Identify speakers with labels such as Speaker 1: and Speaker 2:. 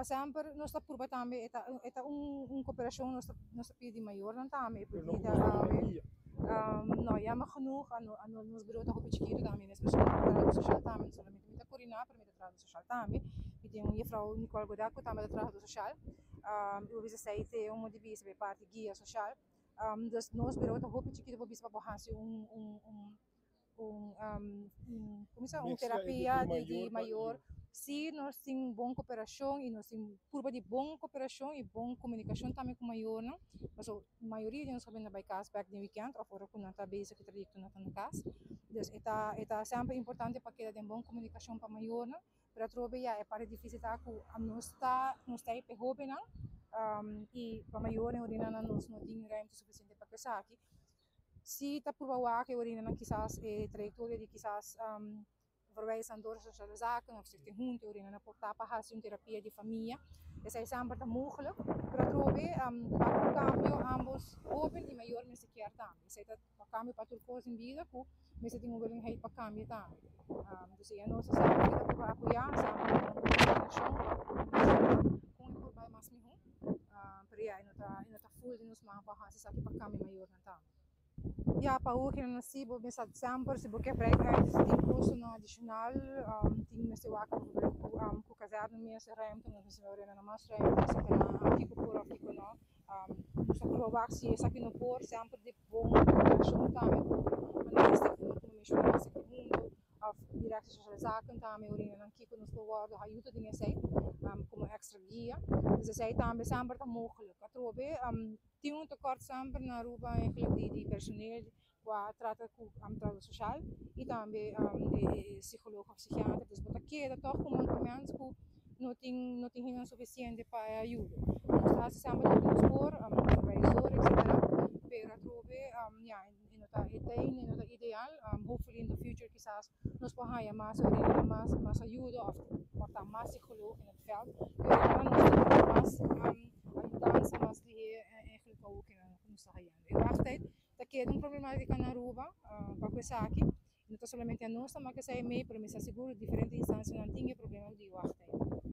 Speaker 1: sempre nós está por também é cooperação nós pede maior não também porque não é mais genoeg aan ons bureau toch op het chiquito também mesmo trabalho social também solamente me coordenar para me trabalho social também e tem uma vrouw Nicole Godaco também trabalho social eu vi essa tem de bis be parte guia social dus nos bureau toch op het chiquito voor bis para borrar como se terapia de maior se nós temos boa cooperação e nós temos curva de boa cooperação e boa comunicação também com o maior, não? Mas a maioria de nós sabemos vai casa back no weekend ou fora quando está bem que trabalha na casa. Então, é sempre importante para que tenha boa comunicação para o maior, não? Para trabalhar é para difícil tá com a nós está aí para jovem, não? E para o maior nós não tem ruimte suficiente para pensar aqui. Se está por baixo que orina quizás trajetória de quizás verwijzen door sociale zaken of zich te junten in een portapa een terapia de familia. Essa é sempre mogelijk. Para trobe para o cambio ambos open e maior me se quer também. Essa é para cambio para tudo coisa em vida que me se tem uma willingness para cambio também. Então é nossa sempre que para apoiar sempre com o vai mais me para aí não tá full de nos mais para se aqui para cambio maior também. Ja, para o que não se bo pensar sempre se porque praticamente tem curso no adicional tem nesse waco com casar no mês ruimte não se vai na mais ruimte se para aqui por aqui não só provar se essa aqui no por sempre de bom comunicação também mas esta como mencionar se mundo of direct sociale zaken também orina aqui com nos woorden ajuda dingen sei como extra guia dus zij também sempre tá mogelijk a trobe tem tekort sempre na Aruba eigenlijk die personeel qua trata com trabalho social e também de psicólogo ou psiquiatra dus bota queda toch com mancomentos que não tem suficiente para ajuda nós está sempre com nos por supervisor etc pero a trobe ja in nota ideal hopefully in the future quizás nos podamos mais ajuda of portar mais psicólogo in het veld que nos ajudança mais de eigenlijk ook in nossa região eu acho que é problemática na Aruba para começar aqui não só somente a nossa mas que sai meio para me assegurar diferentes instâncias não tem problema de eu acho